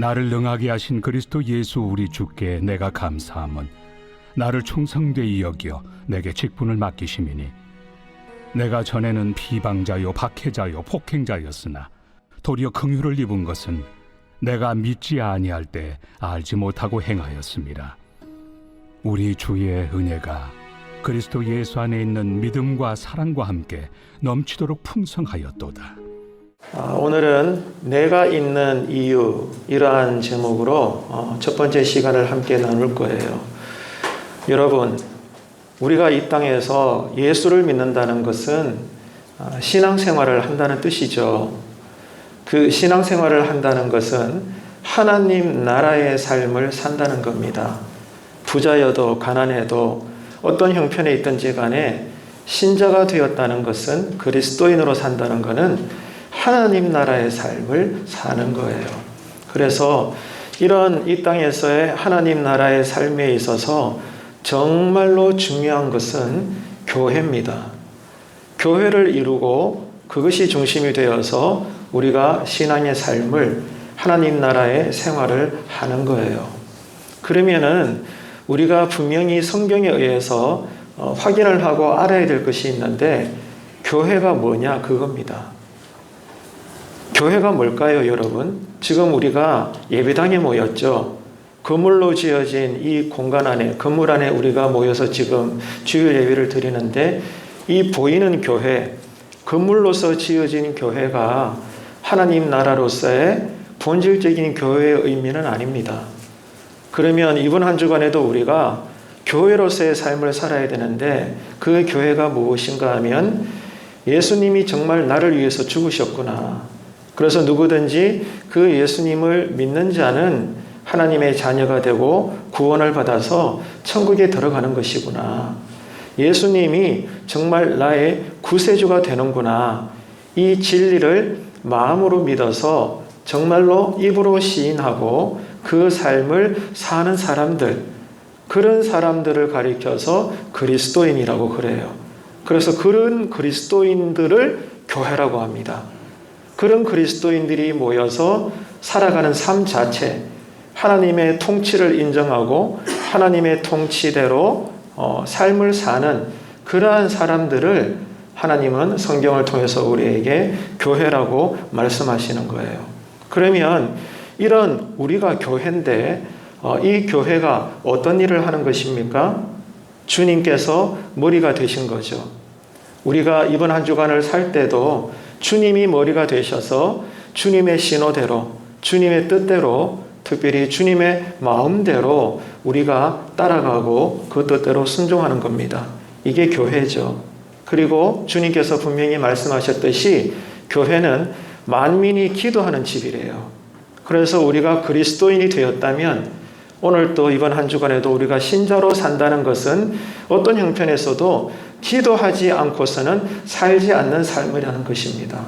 나를 능하게 하신 그리스도 예수 우리 주께 내가 감사함은 나를 충성되이 여겨 내게 직분을 맡기심이니 내가 전에는 비방자요 박해자요 폭행자였으나 도리어 긍휼을 입은 것은 내가 믿지 아니할 때 알지 못하고 행하였습니다. 우리 주의 은혜가 그리스도 예수 안에 있는 믿음과 사랑과 함께 넘치도록 풍성하였도다. 오늘은 내가 있는 이유, 이러한 제목으로 첫 번째 시간을 함께 나눌 거예요. 여러분, 우리가 이 땅에서 예수를 믿는다는 것은 신앙생활을 한다는 뜻이죠. 그 신앙생활을 한다는 것은 하나님 나라의 삶을 산다는 겁니다. 부자여도 가난해도 어떤 형편에 있든지 간에 신자가 되었다는 것은, 그리스도인으로 산다는 것은 하나님 나라의 삶을 사는 거예요. 그래서 이런 이 땅에서의 하나님 나라의 삶에 있어서 정말로 중요한 것은 교회입니다. 교회를 이루고 그것이 중심이 되어서 우리가 신앙의 삶을, 하나님 나라의 생활을 하는 거예요. 그러면은 우리가 분명히 성경에 의해서 확인을 하고 알아야 될 것이 있는데, 교회가 뭐냐 그겁니다. 교회가 뭘까요, 여러분? 지금 우리가 예배당에 모였죠. 건물로 지어진 이 공간 안에, 건물 안에 우리가 모여서 지금 주일 예배를 드리는데, 이 보이는 교회, 건물로서 지어진 교회가 하나님 나라로서의 본질적인 교회의 의미는 아닙니다. 그러면 이번 한 주간에도 우리가 교회로서의 삶을 살아야 되는데, 그 교회가 무엇인가 하면 예수님이 정말 나를 위해서 죽으셨구나. 그래서 누구든지 그 예수님을 믿는 자는 하나님의 자녀가 되고 구원을 받아서 천국에 들어가는 것이구나. 예수님이 정말 나의 구세주가 되는구나. 이 진리를 마음으로 믿어서 정말로 입으로 시인하고 그 삶을 사는 사람들, 그런 사람들을 가리켜서 그리스도인이라고 그래요. 그래서 그런 그리스도인들을 교회라고 합니다. 그런 그리스도인들이 모여서 살아가는 삶 자체, 하나님의 통치를 인정하고 하나님의 통치대로 삶을 사는 그러한 사람들을 하나님은 성경을 통해서 우리에게 교회라고 말씀하시는 거예요. 그러면 이런 우리가 교회인데, 이 교회가 어떤 일을 하는 것입니까? 주님께서 머리가 되신 거죠. 우리가 이번 한 주간을 살 때도 주님이 머리가 되셔서 주님의 신호대로, 주님의 뜻대로, 특별히 주님의 마음대로 우리가 따라가고 그 뜻대로 순종하는 겁니다. 이게 교회죠. 그리고 주님께서 분명히 말씀하셨듯이 교회는 만민이 기도하는 집이래요. 그래서 우리가 그리스도인이 되었다면, 오늘 또 이번 한 주간에도 우리가 신자로 산다는 것은 어떤 형편에서도 기도하지 않고서는 살지 않는 삶이라는 것입니다.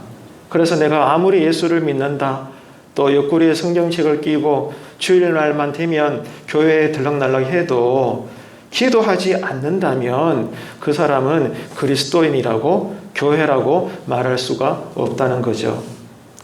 그래서 내가 아무리 예수를 믿는다, 또 옆구리에 성경책을 끼고 주일날만 되면 교회에 들락날락 해도 기도하지 않는다면 그 사람은 그리스도인이라고, 교회라고 말할 수가 없다는 거죠.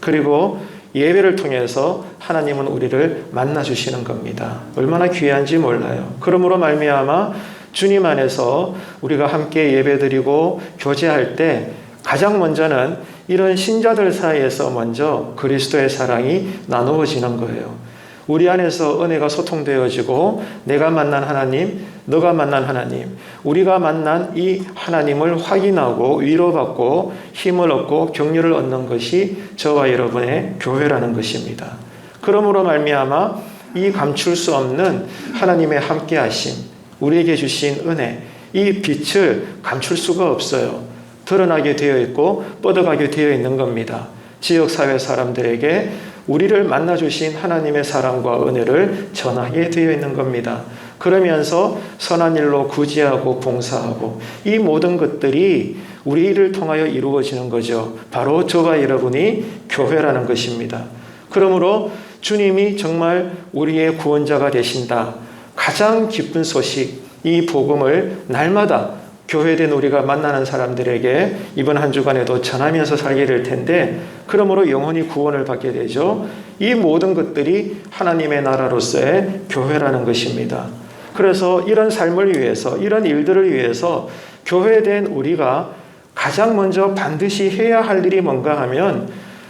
그리고 예배를 통해서 하나님은 우리를 만나주시는 겁니다. 얼마나 귀한지 몰라요. 그러므로 말미암아 주님 안에서 우리가 함께 예배드리고 교제할 때 가장 먼저는 이런 신자들 사이에서 먼저 그리스도의 사랑이 나누어지는 거예요. 우리 안에서 은혜가 소통되어지고 내가 만난 하나님, 너가 만난 하나님, 우리가 만난 이 하나님을 확인하고 위로받고 힘을 얻고 격려를 얻는 것이 저와 여러분의 교회라는 것입니다. 그러므로 말미암아 이 감출 수 없는 하나님의 함께하심, 우리에게 주신 은혜, 이 빛을 감출 수가 없어요. 드러나게 되어 있고 뻗어가게 되어 있는 겁니다. 지역사회 사람들에게 우리를 만나주신 하나님의 사랑과 은혜를 전하게 되어 있는 겁니다. 그러면서 선한 일로 구제하고 봉사하고 이 모든 것들이 우리를 통하여 이루어지는 거죠. 바로 저와 여러분이 교회라는 것입니다. 그러므로 주님이 정말 우리의 구원자가 되신다. 가장 기쁜 소식, 이 복음을 날마다 교회된 우리가 만나는 사람들에게 이번 한 주간에도 전하면서 살게 될 텐데, 그러므로 영혼이 구원을 받게 되죠. 이 모든 것들이 하나님의 나라로서의 교회라는 것입니다. 그래서 이런 삶을 위해서, 이런 일들을 위해서 교회된 우리가 가장 먼저 반드시 해야 할 일이 뭔가 하면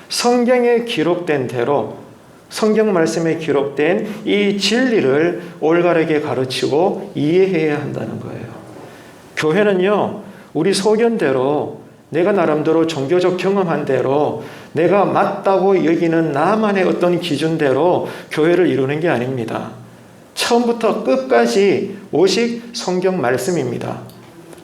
성경에 기록된 대로, 성경 말씀에 기록된 이 진리를 올바르게 가르치고 이해해야 한다는 거예요. 교회는요, 우리 소견대로, 내가 나름대로 종교적 경험한 대로, 내가 맞다고 여기는 나만의 어떤 기준대로 교회를 이루는 게 아닙니다. 처음부터 끝까지 오직 성경 말씀입니다.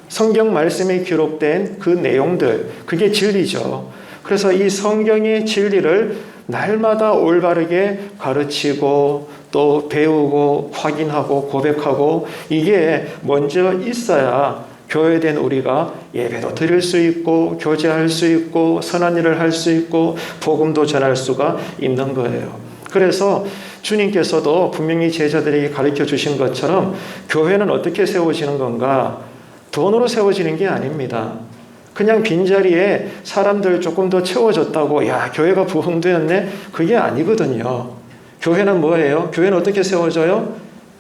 성경 말씀에 기록된 그 내용들, 그게 진리죠. 그래서 이 성경의 진리를 날마다 올바르게 가르치고 또 배우고 확인하고 고백하고, 이게 먼저 있어야 교회된 우리가 예배도 드릴 수 있고 교제할 수 있고 선한 일을 할 수 있고 복음도 전할 수가 있는 거예요. 그래서 주님께서도 분명히 제자들에게 가르쳐 주신 것처럼 교회는 어떻게 세워지는 건가? 돈으로 세워지는 게 아닙니다. 그냥 빈자리에 사람들 조금 더 채워졌다고 야, 교회가 부흥되었네? 그게 아니거든요. 교회는 뭐예요? 교회는 어떻게 세워져요?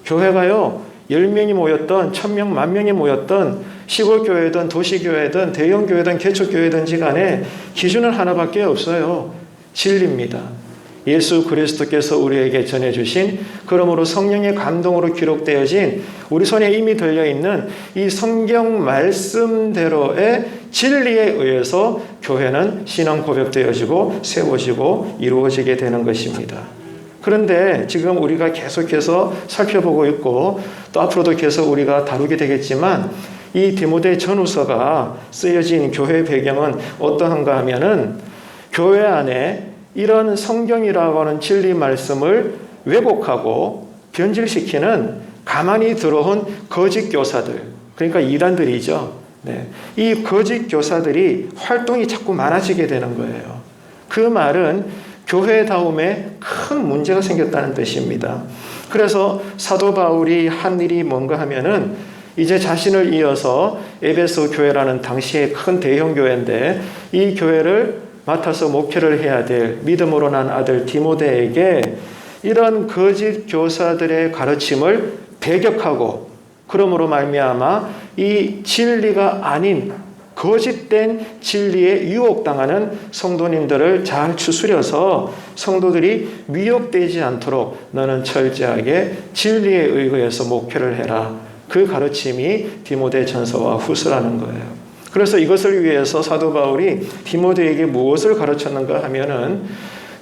교회가요, 10명이 모였던 1000명, 10,000명이 모였던 시골교회든 도시교회든 대형교회든 개척교회든지 간에 기준은 하나밖에 없어요. 진리입니다. 예수 그리스도께서 우리에게 전해주신, 그러므로 성령의 감동으로 기록되어진 우리 손에 이미 들려있는 이 성경 말씀대로의 진리에 의해서 교회는 신앙 고백되어지고 세워지고 이루어지게 되는 것입니다. 그런데 지금 우리가 계속해서 살펴보고 있고 또 앞으로도 계속 우리가 다루게 되겠지만, 이 디모데 전후서가 쓰여진 교회 배경은 어떠한가 하면은, 교회 안에 이런 성경이라고 하는 진리 말씀을 왜곡하고 변질시키는 가만히 들어온 거짓 교사들, 그러니까 이단들이죠. 네. 이 거짓 교사들이 활동이 자꾸 많아지게 되는 거예요. 그 말은 교회다움에 큰 문제가 생겼다는 뜻입니다. 그래서 사도 바울이 한 일이 뭔가 하면은, 이제 자신을 이어서 에베소 교회라는 당시의 큰 대형 교회인데, 이 교회를 맡아서 목회를 해야 될 믿음으로 난 아들 디모데에게 이런 거짓 교사들의 가르침을 배격하고, 그러므로 말미암아 이 진리가 아닌 거짓된 진리에 유혹당하는 성도님들을 잘 추스려서 성도들이 미혹되지 않도록 너는 철저하게 진리에 의거해서 목회를 해라. 그 가르침이 디모데 전서와 후서라는 거예요. 그래서 이것을 위해서 사도 바울이 디모데에게 무엇을 가르쳤는가 하면은,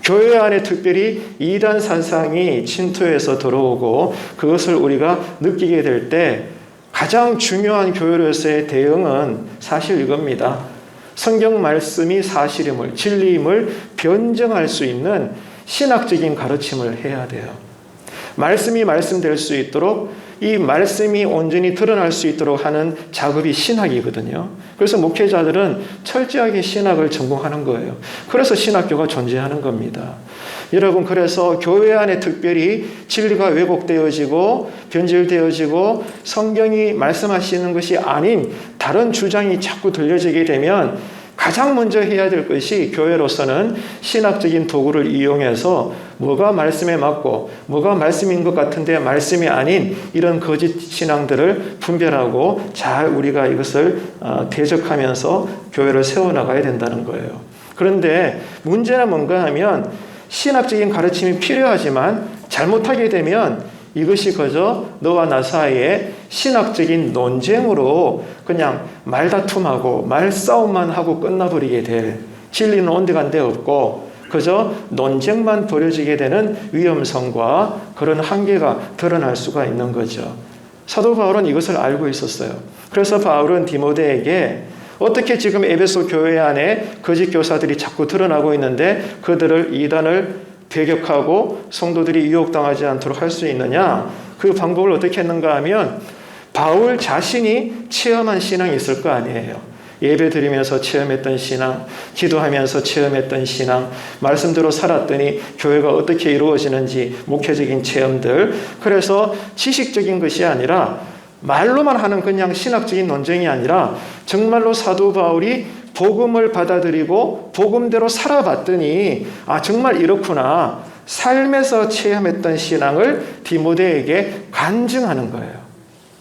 교회 안에 특별히 이단 사상이 침투해서 들어오고 그것을 우리가 느끼게 될 때 가장 중요한 교회로서의 대응은 사실 이겁니다. 성경 말씀이 사실임을, 진리임을 변증할 수 있는 신학적인 가르침을 해야 돼요. 말씀이 말씀될 수 있도록, 이 말씀이 온전히 드러날 수 있도록 하는 작업이 신학이거든요. 그래서 목회자들은 철저하게 신학을 전공하는 거예요. 그래서 신학교가 존재하는 겁니다. 여러분, 그래서 교회 안에 특별히 진리가 왜곡되어지고 변질되어지고 성경이 말씀하시는 것이 아닌 다른 주장이 자꾸 들려지게 되면 가장 먼저 해야 될 것이, 교회로서는 신학적인 도구를 이용해서 뭐가 말씀에 맞고 뭐가 말씀인 것 같은데 말씀이 아닌 이런 거짓 신앙들을 분별하고 잘 우리가 이것을 대적하면서 교회를 세워나가야 된다는 거예요. 그런데 문제는 뭔가 하면, 신학적인 가르침이 필요하지만 잘못하게 되면 이것이 그저 너와 나 사이에 신학적인 논쟁으로 그냥 말다툼하고 말싸움만 하고 끝나버리게 될, 진리는 온데간데 없고 그저 논쟁만 벌어지게 되는 위험성과 그런 한계가 드러날 수가 있는 거죠. 사도 바울은 이것을 알고 있었어요. 그래서 바울은 디모데에게 어떻게 지금 에베소 교회 안에 거짓 교사들이 자꾸 드러나고 있는데 그들을, 이단을 배격하고 성도들이 유혹당하지 않도록 할 수 있느냐? 그 방법을 어떻게 했는가 하면, 바울 자신이 체험한 신앙이 있을 거 아니에요. 예배 드리면서 체험했던 신앙, 기도하면서 체험했던 신앙, 말씀대로 살았더니 교회가 어떻게 이루어지는지 목회적인 체험들. 그래서 지식적인 것이 아니라 말로만 하는 그냥 신학적인 논쟁이 아니라 정말로 사도 바울이 복음을 받아들이고 복음대로 살아봤더니 정말 이렇구나. 삶에서 체험했던 신앙을 디모데에게 간증하는 거예요.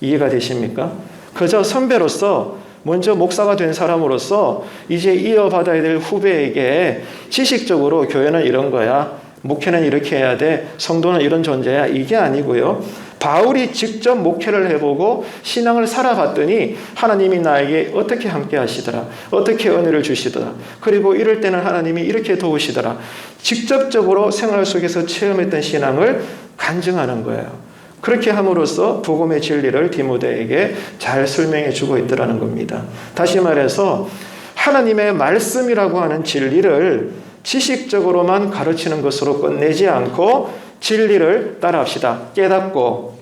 이해가 되십니까? 그저 선배로서 먼저 목사가 된 사람으로서 이제 이어받아야 될 후배에게 지식적으로 교회는 이런 거야. 목회는 이렇게 해야 돼. 성도는 이런 존재야. 이게 아니고요. 바울이 직접 목회를 해보고 신앙을 살아봤더니 하나님이 나에게 어떻게 함께 하시더라. 어떻게 은혜를 주시더라. 그리고 이럴 때는 하나님이 이렇게 도우시더라. 직접적으로 생활 속에서 체험했던 신앙을 간증하는 거예요. 그렇게 함으로써 복음의 진리를 디모데에게 잘 설명해 주고 있더라는 겁니다. 다시 말해서 하나님의 말씀이라고 하는 진리를 지식적으로만 가르치는 것으로 끝내지 않고 진리를 따라합시다. 깨닫고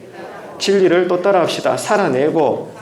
진리를 또 따라합시다. 살아내고.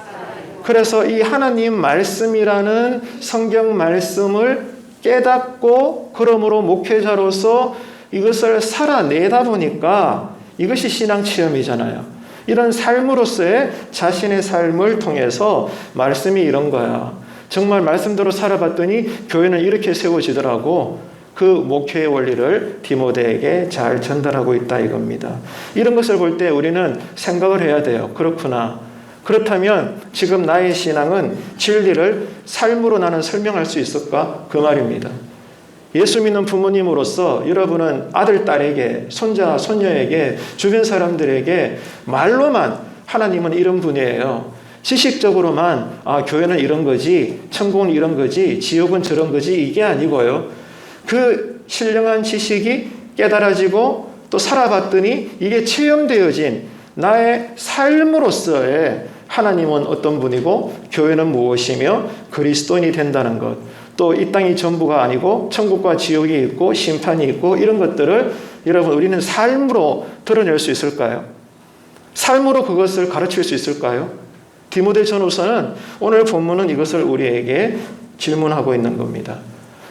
그래서 이 하나님 말씀이라는 성경 말씀을 깨닫고 그러므로 목회자로서 이것을 살아내다 보니까 이것이 신앙 체험이잖아요. 이런 삶으로서의 자신의 삶을 통해서 말씀이 이런 거야. 정말 말씀대로 살아봤더니 교회는 이렇게 세워지더라고. 그 목회의 원리를 디모데에게 잘 전달하고 있다 이겁니다. 이런 것을 볼 때 우리는 생각을 해야 돼요. 그렇구나. 그렇다면 지금 나의 신앙은 진리를 삶으로 나는 설명할 수 있을까? 그 말입니다. 예수 믿는 부모님으로서 여러분은 아들, 딸에게, 손자, 손녀에게, 주변 사람들에게 말로만 하나님은 이런 분이에요. 지식적으로만 교회는 이런 거지, 천국은 이런 거지, 지옥은 저런 거지 이게 아니고요. 그 신령한 지식이 깨달아지고 또 살아봤더니 이게 체험되어진 나의 삶으로서의 하나님은 어떤 분이고 교회는 무엇이며 그리스도인이 된다는 것. 또 이 땅이 전부가 아니고 천국과 지옥이 있고 심판이 있고 이런 것들을 여러분 우리는 삶으로 드러낼 수 있을까요? 삶으로 그것을 가르칠 수 있을까요? 디모데전후서는 오늘 본문은 이것을 우리에게 질문하고 있는 겁니다.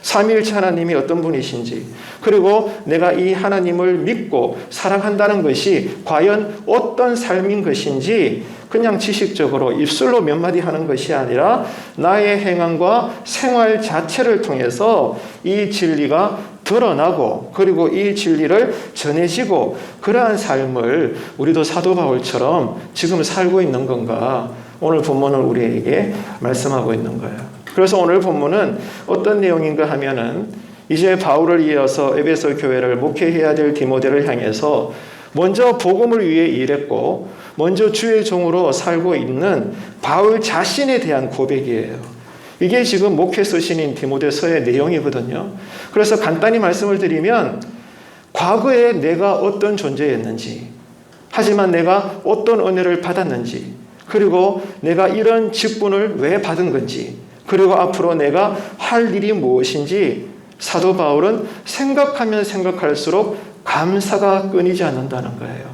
삼위일체 하나님이 어떤 분이신지 그리고 내가 이 하나님을 믿고 사랑한다는 것이 과연 어떤 삶인 것인지 그냥 지식적으로 입술로 몇 마디 하는 것이 아니라 나의 행함과 생활 자체를 통해서 이 진리가 드러나고 그리고 이 진리를 전해지고 그러한 삶을 우리도 사도 바울처럼 지금 살고 있는 건가 오늘 본문은 우리에게 말씀하고 있는 거예요. 그래서 오늘 본문은 어떤 내용인가 하면은 이제 바울을 이어서 에베소 교회를 목회해야 될 디모데를 향해서 먼저 복음을 위해 일했고 먼저 주의 종으로 살고 있는 바울 자신에 대한 고백이에요. 이게 지금 목회 서신인 디모데서의 내용이거든요. 그래서 간단히 말씀을 드리면 과거에 내가 어떤 존재였는지 하지만 내가 어떤 은혜를 받았는지 그리고 내가 이런 직분을 왜 받은 건지 그리고 앞으로 내가 할 일이 무엇인지 사도 바울은 생각하면 생각할수록 감사가 끊이지 않는다는 거예요.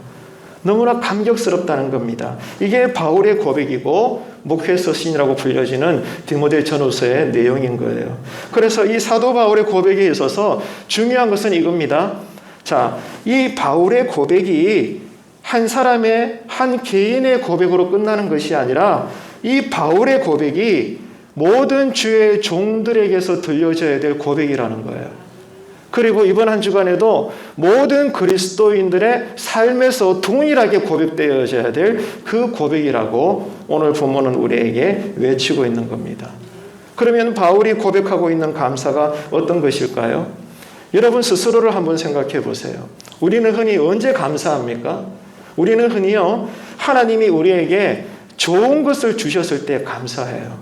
너무나 감격스럽다는 겁니다. 이게 바울의 고백이고 목회 서신이라고 불려지는 디모데전후서의 내용인 거예요. 그래서 이 사도 바울의 고백에 있어서 중요한 것은 이겁니다. 자, 이 바울의 고백이 한 사람의 한 개인의 고백으로 끝나는 것이 아니라 이 바울의 고백이 모든 주의 종들에게서 들려져야 될 고백이라는 거예요. 그리고 이번 한 주간에도 모든 그리스도인들의 삶에서 동일하게 고백되어져야 될 그 고백이라고 오늘 본문은 우리에게 외치고 있는 겁니다. 그러면 바울이 고백하고 있는 감사가 어떤 것일까요? 여러분 스스로를 한번 생각해 보세요. 우리는 흔히 언제 감사합니까? 우리는 흔히요, 하나님이 우리에게 좋은 것을 주셨을 때 감사해요.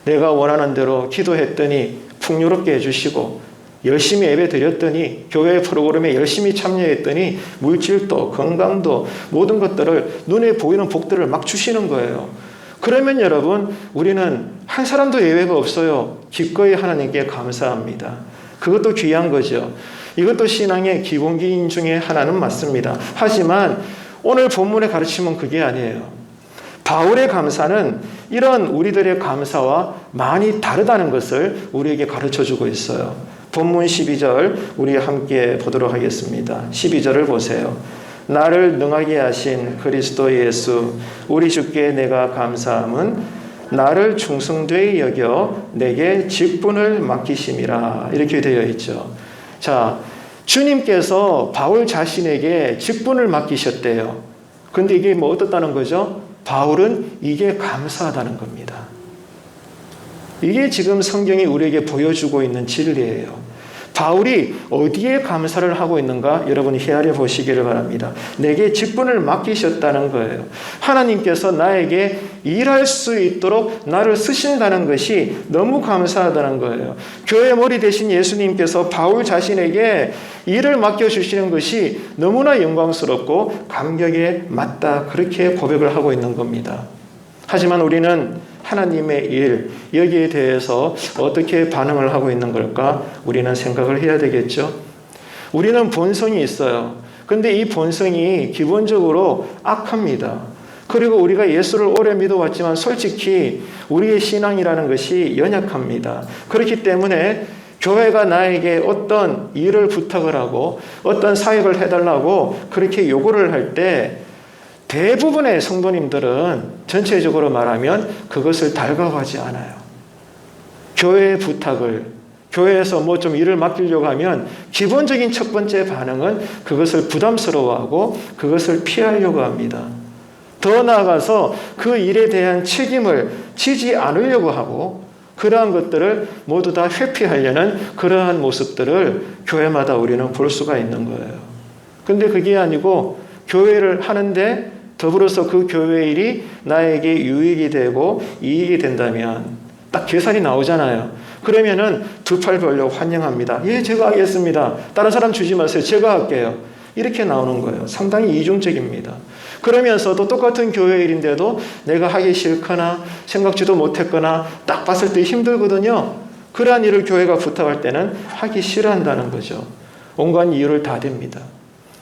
내가 원하는 대로 기도했더니 풍요롭게 해주시고 열심히 예배 드렸더니 교회 프로그램에 열심히 참여했더니 물질도 건강도 모든 것들을 눈에 보이는 복들을 막 주시는 거예요. 그러면 여러분 우리는 한 사람도 예외가 없어요. 기꺼이 하나님께 감사합니다. 그것도 귀한 거죠. 이것도 신앙의 기본기인 중에 하나는 맞습니다. 하지만 오늘 본문의 가르침은 그게 아니에요. 바울의 감사는 이런 우리들의 감사와 많이 다르다는 것을 우리에게 가르쳐주고 있어요. 본문 12절 우리 함께 보도록 하겠습니다. 12절을 보세요. 나를 능하게 하신 그리스도 예수 우리 주께 내가 감사함은 나를 충성되이 여겨 내게 직분을 맡기심이라 이렇게 되어 있죠. 자, 주님께서 바울 자신에게 직분을 맡기셨대요. 근데 이게 뭐 어떻다는 거죠? 바울은 이게 감사하다는 겁니다. 이게 지금 성경이 우리에게 보여주고 있는 진리예요. 바울이 어디에 감사를 하고 있는가 여러분이 헤아려 보시기를 바랍니다. 내게 직분을 맡기셨다는 거예요. 하나님께서 나에게 일할 수 있도록 나를 쓰신다는 것이 너무 감사하다는 거예요. 교회 머리 대신 예수님께서 바울 자신에게 일을 맡겨주시는 것이 너무나 영광스럽고 감격에 맞다 그렇게 고백을 하고 있는 겁니다. 하지만 우리는 하나님의 일, 여기에 대해서 어떻게 반응을 하고 있는 걸까? 우리는 생각을 해야 되겠죠. 우리는 본성이 있어요. 근데 이 본성이 기본적으로 악합니다. 그리고 우리가 예수를 오래 믿어왔지만 솔직히 우리의 신앙이라는 것이 연약합니다. 그렇기 때문에 교회가 나에게 어떤 일을 부탁을 하고 어떤 사역을 해달라고 그렇게 요구를 할 때 대부분의 성도님들은 전체적으로 말하면 그것을 달가워하지 않아요. 교회의 부탁을, 교회에서 뭐 좀 일을 맡기려고 하면 기본적인 첫 번째 반응은 그것을 부담스러워하고 그것을 피하려고 합니다. 더 나아가서 그 일에 대한 책임을 지지 않으려고 하고 그러한 것들을 모두 다 회피하려는 그러한 모습들을 교회마다 우리는 볼 수가 있는 거예요. 근데 그게 아니고 교회를 하는데 더불어서 그 교회 일이 나에게 유익이 되고 이익이 된다면 딱 계산이 나오잖아요. 그러면은 두 팔 벌려 환영합니다. 예, 제가 하겠습니다. 다른 사람 주지 마세요. 제가 할게요. 이렇게 나오는 거예요. 상당히 이중적입니다. 그러면서도 똑같은 교회 일인데도 내가 하기 싫거나 생각지도 못했거나 딱 봤을 때 힘들거든요. 그러한 일을 교회가 부탁할 때는 하기 싫어한다는 거죠. 온갖 이유를 다 댑니다.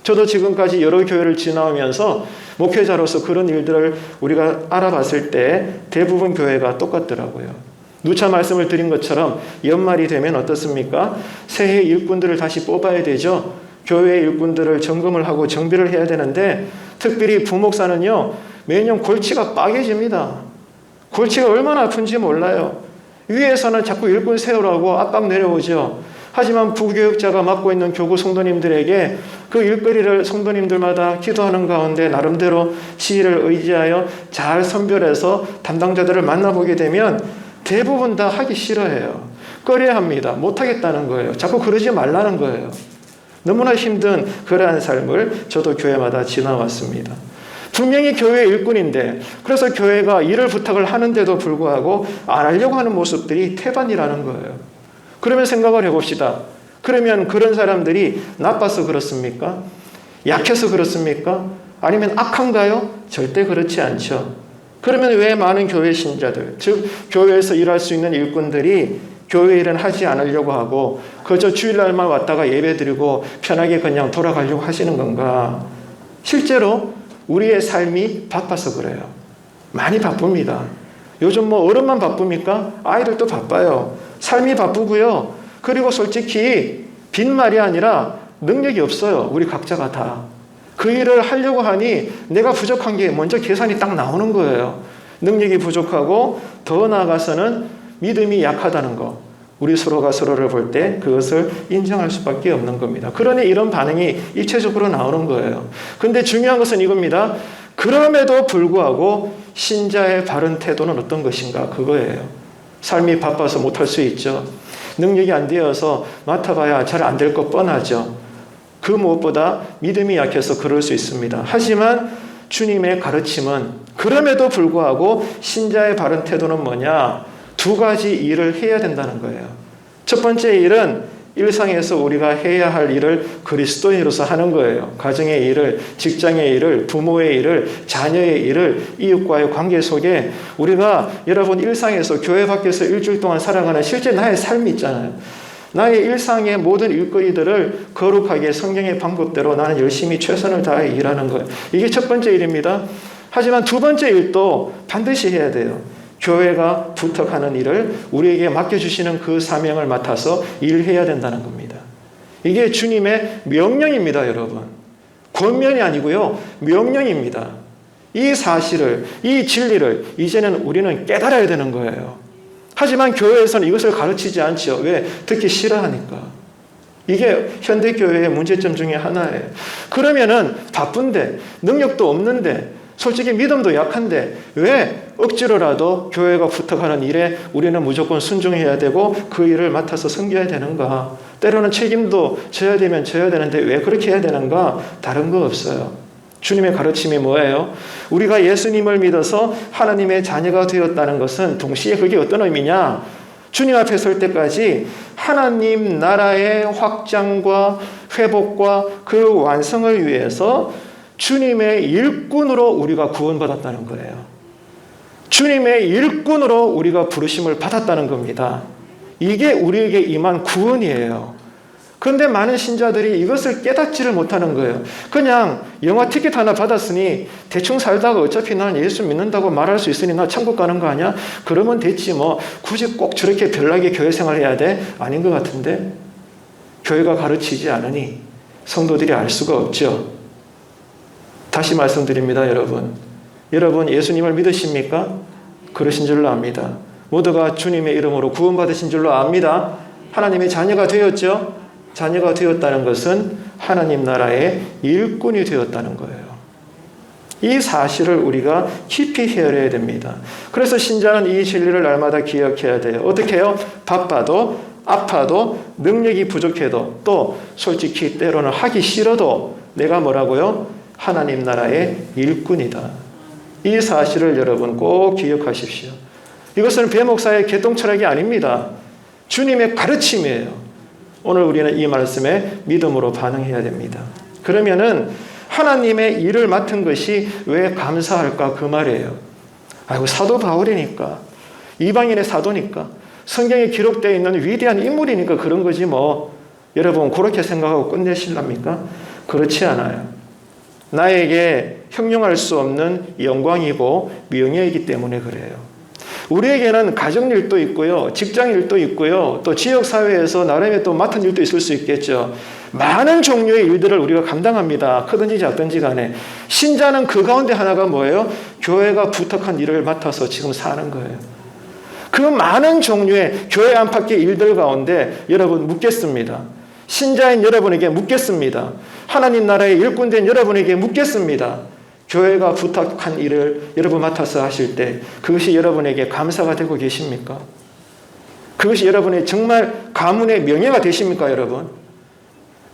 저도 지금까지 여러 교회를 지나오면서 목회자로서 그런 일들을 우리가 알아봤을 때 대부분 교회가 똑같더라고요. 누차 말씀을 드린 것처럼 연말이 되면 어떻습니까? 새해 일꾼들을 다시 뽑아야 되죠. 교회 일꾼들을 점검을 하고 정비를 해야 되는데 특별히 부목사는요. 매년 골치가 빠개집니다. 골치가 얼마나 아픈지 몰라요. 위에서는 자꾸 일꾼 세우라고 압박 내려오죠. 하지만 부교육자가 맡고 있는 교구 성도님들에게 그 일거리를 성도님들마다 기도하는 가운데 나름대로 지혜를 의지하여 잘 선별해서 담당자들을 만나보게 되면 대부분 다 하기 싫어해요. 꺼려합니다. 못하겠다는 거예요. 자꾸 그러지 말라는 거예요. 너무나 힘든 그러한 삶을 저도 교회마다 지나왔습니다. 분명히 교회 일꾼인데 그래서 교회가 일을 부탁을 하는데도 불구하고 안 하려고 하는 모습들이 태반이라는 거예요. 그러면 생각을 해봅시다. 그러면 그런 사람들이 나빠서 그렇습니까? 약해서 그렇습니까? 아니면 악한가요? 절대 그렇지 않죠. 그러면 왜 많은 교회 신자들, 즉 교회에서 일할 수 있는 일꾼들이 교회 일은 하지 않으려고 하고 그저 주일날만 왔다가 예배드리고 편하게 그냥 돌아가려고 하시는 건가? 실제로 우리의 삶이 바빠서 그래요. 많이 바쁩니다. 요즘 뭐 어른만 바쁩니까? 아이들도 바빠요. 삶이 바쁘고요. 그리고 솔직히 빈말이 아니라 능력이 없어요. 우리 각자가 다. 그 일을 하려고 하니 내가 부족한 게 먼저 계산이 딱 나오는 거예요. 능력이 부족하고 더 나아가서는 믿음이 약하다는 거. 우리 서로가 서로를 볼 때 그것을 인정할 수밖에 없는 겁니다. 그러니 이런 반응이 일체적으로 나오는 거예요. 근데 중요한 것은 이겁니다. 그럼에도 불구하고 신자의 바른 태도는 어떤 것인가? 그거예요. 삶이 바빠서 못할 수 있죠. 능력이 안 되어서 맡아봐야 잘 안 될 것 뻔하죠. 그 무엇보다 믿음이 약해서 그럴 수 있습니다. 하지만 주님의 가르침은 그럼에도 불구하고 신자의 바른 태도는 뭐냐? 두 가지 일을 해야 된다는 거예요. 첫 번째 일은 일상에서 우리가 해야 할 일을 그리스도인으로서 하는 거예요. 가정의 일을, 직장의 일을, 부모의 일을, 자녀의 일을, 이웃과의 관계 속에 우리가 여러분 일상에서 교회 밖에서 일주일 동안 살아가는 실제 나의 삶이 있잖아요. 나의 일상의 모든 일거리들을 거룩하게 성경의 방법대로 나는 열심히 최선을 다해 일하는 거예요. 이게 첫 번째 일입니다. 하지만 두 번째 일도 반드시 해야 돼요. 교회가 부탁하는 일을 우리에게 맡겨주시는 그 사명을 맡아서 일해야 된다는 겁니다. 이게 주님의 명령입니다, 여러분. 권면이 아니고요, 명령입니다. 이 사실을, 이 진리를 이제는 우리는 깨달아야 되는 거예요. 하지만 교회에서는 이것을 가르치지 않죠. 왜? 듣기 싫어하니까. 이게 현대교회의 문제점 중에 하나예요. 그러면은 바쁜데, 능력도 없는데, 솔직히 믿음도 약한데 왜 억지로라도 교회가 부탁하는 일에 우리는 무조건 순종해야 되고 그 일을 맡아서 섬겨야 되는가? 때로는 책임도 져야 되면 져야 되는데 왜 그렇게 해야 되는가? 다른 거 없어요. 주님의 가르침이 뭐예요? 우리가 예수님을 믿어서 하나님의 자녀가 되었다는 것은 동시에 그게 어떤 의미냐? 주님 앞에 설 때까지 하나님 나라의 확장과 회복과 그 완성을 위해서 주님의 일꾼으로 우리가 구원받았다는 거예요. 주님의 일꾼으로 우리가 부르심을 받았다는 겁니다. 이게 우리에게 임한 구원이에요. 그런데 많은 신자들이 이것을 깨닫지를 못하는 거예요. 그냥 영화 티켓 하나 받았으니 대충 살다가 어차피 난 예수 믿는다고 말할 수 있으니 나 천국 가는 거 아니야? 그러면 됐지 뭐 굳이 꼭 저렇게 별나게 교회 생활해야 돼? 아닌 것 같은데 교회가 가르치지 않으니 성도들이 알 수가 없죠. 다시 말씀드립니다, 여러분. 여러분 예수님을 믿으십니까? 그러신 줄로 압니다. 모두가 주님의 이름으로 구원받으신 줄로 압니다. 하나님의 자녀가 되었죠? 자녀가 되었다는 것은 하나님 나라의 일꾼이 되었다는 거예요. 이 사실을 우리가 깊이 헤아려야 됩니다. 그래서 신자는 이 진리를 날마다 기억해야 돼요. 어떻게 해요? 바빠도 아파도 능력이 부족해도 또 솔직히 때로는 하기 싫어도 내가 뭐라고요? 하나님 나라의 일꾼이다. 이 사실을 여러분 꼭 기억하십시오. 이것은 배 목사의 개똥 철학이 아닙니다. 주님의 가르침이에요. 오늘 우리는 이 말씀에 믿음으로 반응해야 됩니다. 그러면은 하나님의 일을 맡은 것이 왜 감사할까 그 말이에요. 아이고 사도 바울이니까 이방인의 사도니까 성경에 기록되어 있는 위대한 인물이니까 그런 거지 뭐. 여러분 그렇게 생각하고 끝내실랍니까? 그렇지 않아요. 나에게 형용할 수 없는 영광이고 명예이기 때문에 그래요. 우리에게는 가정일도 있고요, 직장일도 있고요, 또 지역사회에서 나름의 또 맡은 일도 있을 수 있겠죠. 많은 종류의 일들을 우리가 감당합니다. 크든지 작든지 간에. 신자는 그 가운데 하나가 뭐예요? 교회가 부탁한 일을 맡아서 지금 사는 거예요. 그 많은 종류의 교회 안팎의 일들 가운데 여러분 묻겠습니다. 신자인 여러분에게 묻겠습니다. 하나님 나라의 일꾼된 여러분에게 묻겠습니다. 교회가 부탁한 일을 여러분 맡아서 하실 때 그것이 여러분에게 감사가 되고 계십니까? 그것이 여러분의 정말 가문의 명예가 되십니까, 여러분?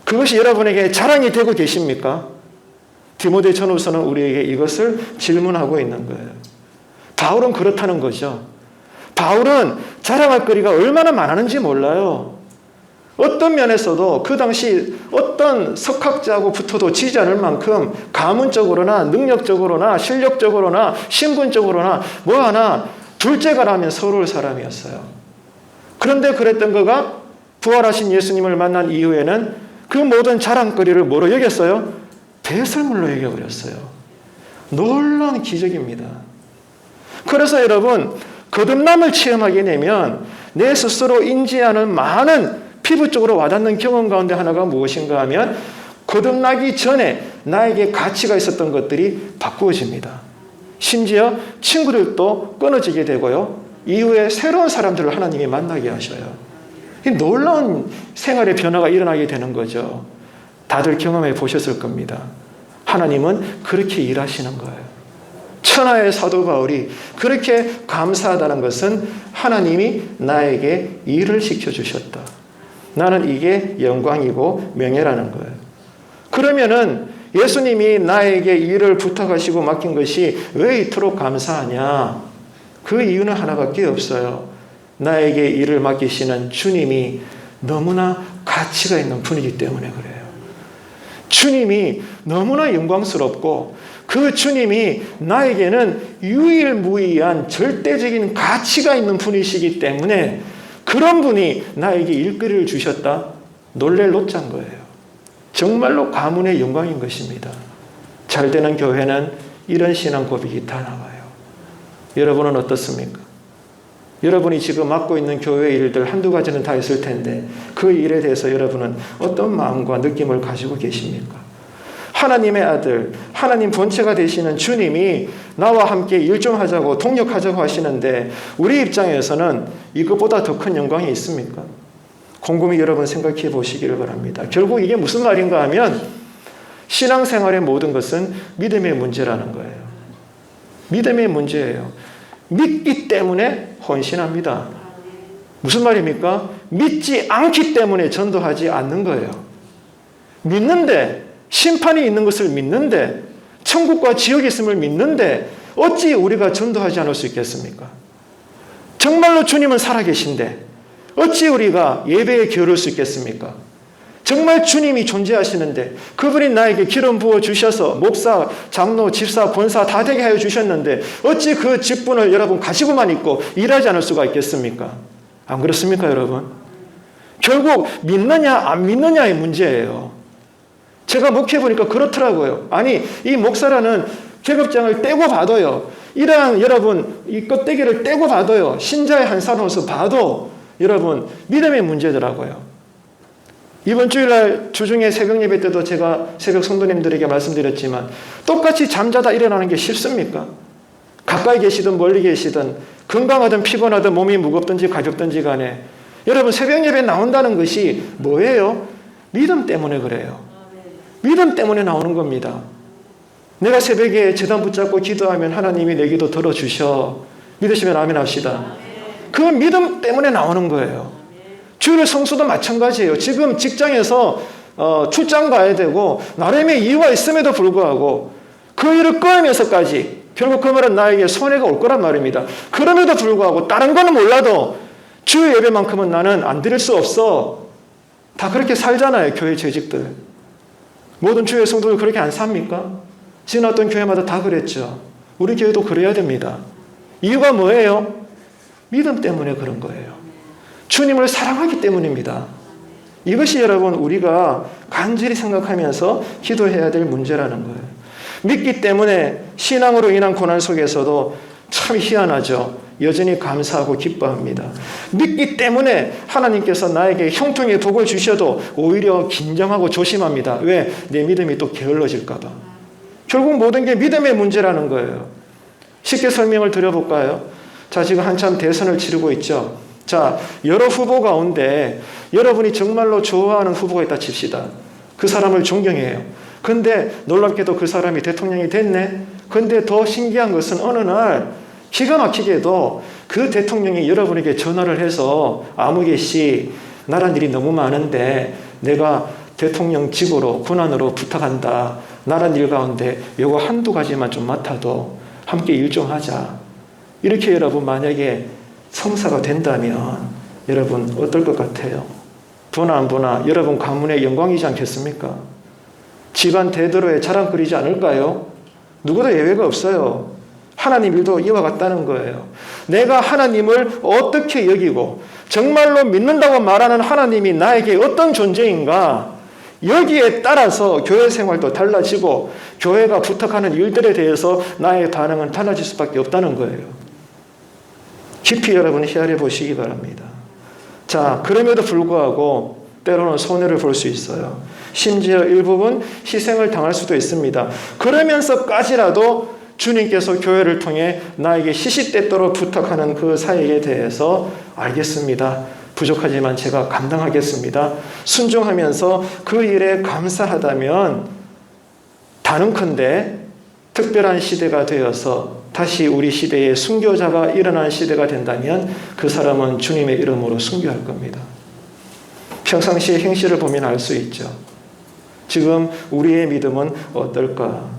그것이 여러분에게 자랑이 되고 계십니까? 디모데전후서는 우리에게 이것을 질문하고 있는 거예요. 바울은 그렇다는 거죠. 바울은 자랑할 거리가 얼마나 많았는지 몰라요. 어떤 면에서도 그 당시 어떤 석학자하고 붙어도 지지 않을 만큼 가문적으로나 능력적으로나 실력적으로나 신분적으로나 뭐 하나 둘째가라면 서러울 사람이었어요. 그런데 그랬던 그가 부활하신 예수님을 만난 이후에는 그 모든 자랑거리를 뭐로 여겼어요? 배설물로 여겨버렸어요. 놀라운 기적입니다. 그래서 여러분 거듭남을 체험하게 되면 내 스스로 인지하는 많은 피부적으로 와닿는 경험 가운데 하나가 무엇인가 하면 거듭나기 전에 나에게 가치가 있었던 것들이 바꾸어집니다. 심지어 친구들도 끊어지게 되고요. 이후에 새로운 사람들을 하나님이 만나게 하셔요. 이 놀라운 생활의 변화가 일어나게 되는 거죠. 다들 경험해 보셨을 겁니다. 하나님은 그렇게 일하시는 거예요. 천하의 사도 바울이 그렇게 감사하다는 것은 하나님이 나에게 일을 시켜주셨다. 나는 이게 영광이고 명예라는 거예요. 그러면은 예수님이 나에게 일을 부탁하시고 맡긴 것이 왜 이토록 감사하냐? 그 이유는 하나밖에 없어요. 나에게 일을 맡기시는 주님이 너무나 가치가 있는 분이기 때문에 그래요. 주님이 너무나 영광스럽고 그 주님이 나에게는 유일무이한 절대적인 가치가 있는 분이시기 때문에 그런 분이 나에게 일거리를 주셨다? 놀랄 노자인 거예요. 정말로 가문의 영광인 것입니다. 잘되는 교회는 이런 신앙 고백이 다 나와요. 여러분은 어떻습니까? 여러분이 지금 맡고 있는 교회 일들 한두 가지는 다 있을 텐데 그 일에 대해서 여러분은 어떤 마음과 느낌을 가지고 계십니까? 하나님의 아들, 하나님 본체가 되시는 주님이 나와 함께 일 좀 하자고 동력하자고 하시는데 우리 입장에서는 이것보다 더 큰 영광이 있습니까? 곰곰이 여러분 생각해 보시기를 바랍니다. 결국 이게 무슨 말인가 하면 신앙생활의 모든 것은 믿음의 문제라는 거예요. 믿음의 문제예요. 믿기 때문에 헌신합니다. 무슨 말입니까? 믿지 않기 때문에 전도하지 않는 거예요. 믿는데, 심판이 있는 것을 믿는데, 천국과 지옥이 있음을 믿는데 어찌 우리가 전도하지 않을 수 있겠습니까? 정말로 주님은 살아계신데 어찌 우리가 예배에 게으를 수 있겠습니까? 정말 주님이 존재하시는데 그분이 나에게 기름 부어 주셔서 목사, 장로, 집사, 권사 다 되게 하여 주셨는데 어찌 그 직분을 여러분 가지고만 있고 일하지 않을 수가 있겠습니까? 안 그렇습니까, 여러분? 결국 믿느냐 안 믿느냐의 문제예요. 제가 목회해보니까 그렇더라고요. 아니, 이 목사라는 계급장을 떼고 봐도요. 이러한 여러분 이 껍데기를 떼고 봐도요. 신자의 한 사람으로서 봐도 여러분 믿음의 문제더라고요. 이번 주일날 주중에 새벽 예배 때도 제가 새벽 성도님들에게 말씀드렸지만 똑같이 잠자다 일어나는 게 싫습니까? 가까이 계시든 멀리 계시든 건강하든 피곤하든 몸이 무겁든지 가볍든지 간에 여러분 새벽 예배 나온다는 것이 뭐예요? 믿음 때문에 그래요. 믿음 때문에 나오는 겁니다. 내가 새벽에 제단 붙잡고 기도하면 하나님이 내 기도 들어주셔. 믿으시면 아멘 합시다. 그 믿음 때문에 나오는 거예요. 주일 성수도 마찬가지예요. 지금 직장에서 출장 가야 되고 나름의 이유가 있음에도 불구하고 그 일을 끊으면서까지 결국 그 말은 나에게 손해가 올 거란 말입니다. 그럼에도 불구하고 다른 거는 몰라도 주일 예배만큼은 나는 안 드릴 수 없어. 다 그렇게 살잖아요. 교회 재직들. 모든 주일 성도들 그렇게 안 삽니까? 지나왔던 교회마다 다 그랬죠. 우리 교회도 그래야 됩니다. 이유가 뭐예요? 믿음 때문에 그런 거예요. 주님을 사랑하기 때문입니다. 이것이 여러분 우리가 간절히 생각하면서 기도해야 될 문제라는 거예요. 믿기 때문에 신앙으로 인한 고난 속에서도 참 희한하죠. 여전히 감사하고 기뻐합니다. 믿기 때문에 하나님께서 나에게 형통의 복을 주셔도 오히려 긴장하고 조심합니다. 왜? 내 믿음이 또 게을러질까 봐. 결국 모든 게 믿음의 문제라는 거예요. 쉽게 설명을 드려볼까요? 자, 지금 한참 대선을 치르고 있죠. 자, 여러 후보 가운데 여러분이 정말로 좋아하는 후보가 있다 칩시다. 그 사람을 존경해요. 근데 놀랍게도 그 사람이 대통령이 됐네. 근데 더 신기한 것은 어느 날 기가 막히게도 그 대통령이 여러분에게 전화를 해서 아무개 씨, 나란 일이 너무 많은데 내가 대통령직으로 권한으로 부탁한다. 나란 일 가운데 요거 한두 가지만 좀 맡아도 함께 일 좀 하자. 이렇게 여러분 만약에 성사가 된다면 여러분 어떨 것 같아요? 부나 안 부나 여러분 가문의 영광이지 않겠습니까? 집안 대대로의 자랑거리지 않을까요? 누구도 예외가 없어요. 하나님 일도 이와 같다는 거예요. 내가 하나님을 어떻게 여기고 정말로 믿는다고 말하는 하나님이 나에게 어떤 존재인가, 여기에 따라서 교회 생활도 달라지고 교회가 부탁하는 일들에 대해서 나의 반응은 달라질 수밖에 없다는 거예요. 깊이 여러분 헤아려 보시기 바랍니다. 자, 그럼에도 불구하고 때로는 손해를 볼 수 있어요. 심지어 일부분 희생을 당할 수도 있습니다. 그러면서까지라도 주님께서 교회를 통해 나에게 시시때때로 부탁하는 그 사역에 대해서 알겠습니다. 부족하지만 제가 감당하겠습니다. 순종하면서 그 일에 감사하다면 다는컨대 특별한 시대가 되어서 다시 우리 시대에 순교자가 일어나는 시대가 된다면 그 사람은 주님의 이름으로 순교할 겁니다. 평상시의 행실을 보면 알 수 있죠. 지금 우리의 믿음은 어떨까?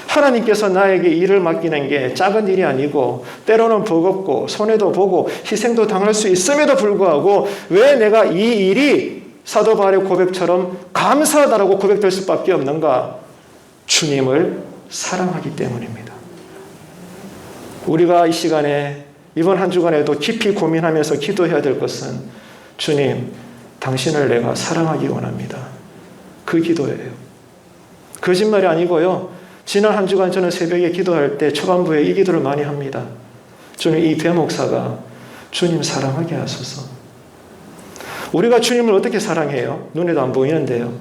하나님께서 나에게 일을 맡기는 게 작은 일이 아니고 때로는 버겁고 손해도 보고 희생도 당할 수 있음에도 불구하고 왜 내가 이 일이 사도 바울의 고백처럼 감사하다라고 고백될 수밖에 없는가? 주님을 사랑하기 때문입니다. 우리가 이 시간에 이번 한 주간에도 깊이 고민하면서 기도해야 될 것은 주님, 당신을 내가 사랑하기 원합니다. 그 기도예요. 거짓말이 아니고요. 지난 한 주간 저는 새벽에 기도할 때 초반부에 이 기도를 많이 합니다. 주님, 이 대목사가 주님 사랑하게 하소서. 우리가 주님을 어떻게 사랑해요? 눈에도 안 보이는데요.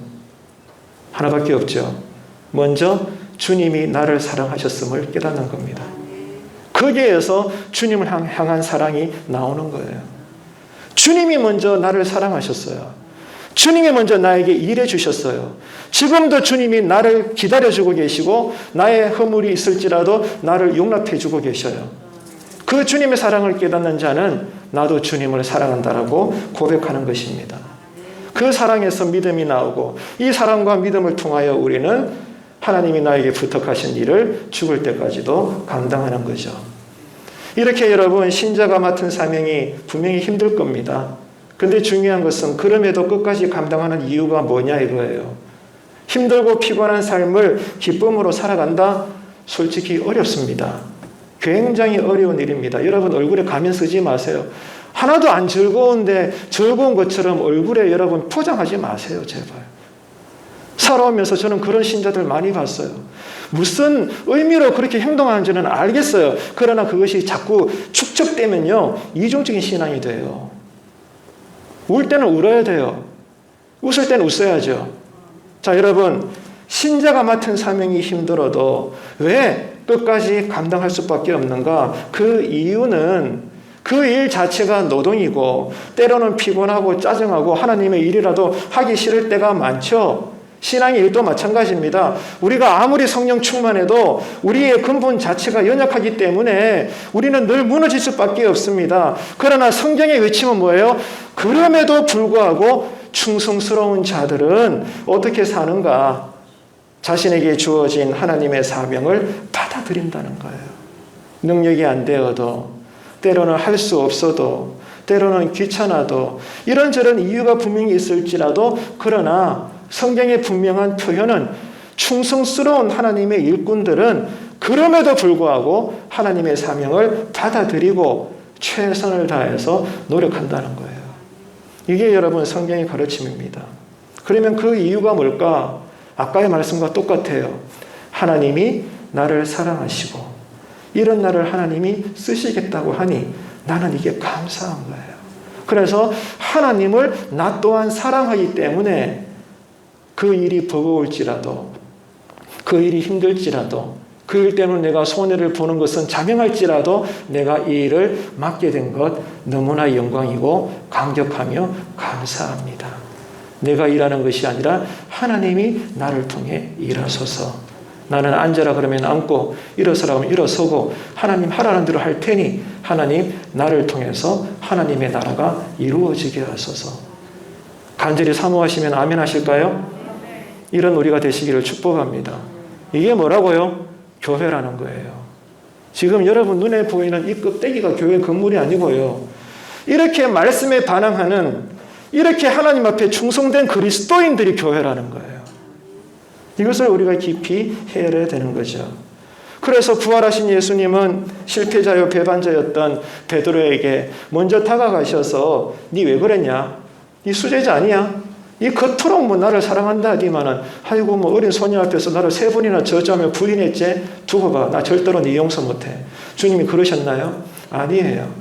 하나밖에 없죠. 먼저 주님이 나를 사랑하셨음을 깨닫는 겁니다. 거기에서 주님을 향한 사랑이 나오는 거예요. 주님이 먼저 나를 사랑하셨어요. 주님이 먼저 나에게 일해 주셨어요. 지금도 주님이 나를 기다려주고 계시고 나의 허물이 있을지라도 나를 용납해 주고 계셔요. 그 주님의 사랑을 깨닫는 자는 나도 주님을 사랑한다라고 고백하는 것입니다. 그 사랑에서 믿음이 나오고 이 사랑과 믿음을 통하여 우리는 하나님이 나에게 부탁하신 일을 죽을 때까지도 감당하는 거죠. 이렇게 여러분 신자가 맡은 사명이 분명히 힘들 겁니다. 근데 중요한 것은 그럼에도 끝까지 감당하는 이유가 뭐냐 이거예요. 힘들고 피곤한 삶을 기쁨으로 살아간다? 솔직히 어렵습니다. 굉장히 어려운 일입니다. 여러분 얼굴에 가면 쓰지 마세요. 하나도 안 즐거운데 즐거운 것처럼 얼굴에 여러분 포장하지 마세요. 제발. 살아오면서 저는 그런 신자들 많이 봤어요. 무슨 의미로 그렇게 행동하는지는 알겠어요. 그러나 그것이 자꾸 축적되면요. 이중적인 신앙이 돼요. 울 때는 울어야 돼요. 웃을 때는 웃어야죠. 자, 여러분 신자가 맡은 사명이 힘들어도 왜 끝까지 감당할 수밖에 없는가? 그 이유는 그 일 자체가 노동이고 때로는 피곤하고 짜증하고 하나님의 일이라도 하기 싫을 때가 많죠. 신앙의 일도 마찬가지입니다. 우리가 아무리 성령 충만해도 우리의 근본 자체가 연약하기 때문에 우리는 늘 무너질 수밖에 없습니다. 그러나 성경의 외침은 뭐예요? 그럼에도 불구하고 충성스러운 자들은 어떻게 사는가? 자신에게 주어진 하나님의 사명을 받아들인다는 거예요. 능력이 안 되어도 때로는 할 수 없어도 때로는 귀찮아도 이런저런 이유가 분명히 있을지라도 그러나 성경의 분명한 표현은 충성스러운 하나님의 일꾼들은 그럼에도 불구하고 하나님의 사명을 받아들이고 최선을 다해서 노력한다는 거예요. 이게 여러분 성경의 가르침입니다. 그러면 그 이유가 뭘까? 아까의 말씀과 똑같아요. 하나님이 나를 사랑하시고 이런 나를 하나님이 쓰시겠다고 하니 나는 이게 감사한 거예요. 그래서 하나님을 나 또한 사랑하기 때문에 그 일이 버거울지라도 그 일이 힘들지라도 그 일 때문에 내가 손해를 보는 것은 자명할지라도 내가 이 일을 맡게 된 것 너무나 영광이고 감격하며 감사합니다. 내가 일하는 것이 아니라 하나님이 나를 통해 일하소서. 나는 앉아라 그러면 앉고 일어서라 하면 일어서고 하나님 하라는 대로 할 테니 하나님 나를 통해서 하나님의 나라가 이루어지게 하소서. 간절히 사모하시면 아멘 하실까요? 이런 우리가 되시기를 축복합니다. 이게 뭐라고요? 교회라는 거예요. 지금 여러분 눈에 보이는 이 껍데기가 교회 건물이 아니고요. 이렇게 말씀에 반항하는 이렇게 하나님 앞에 충성된 그리스도인들이 교회라는 거예요. 이것을 우리가 깊이 헤아려야 되는 거죠. 그래서 부활하신 예수님은 실패자요 배반자였던 베드로에게 먼저 다가가셔서 니 왜 그랬냐? 니 수제자 아니야? 이 겉으로 뭐 나를 사랑한다 하디만은 아이고 뭐 어린 소녀 앞에서 나를 3번이나 저주하며 부인했지? 두고 봐. 나 절대로 네 용서 못해. 주님이 그러셨나요? 아니에요.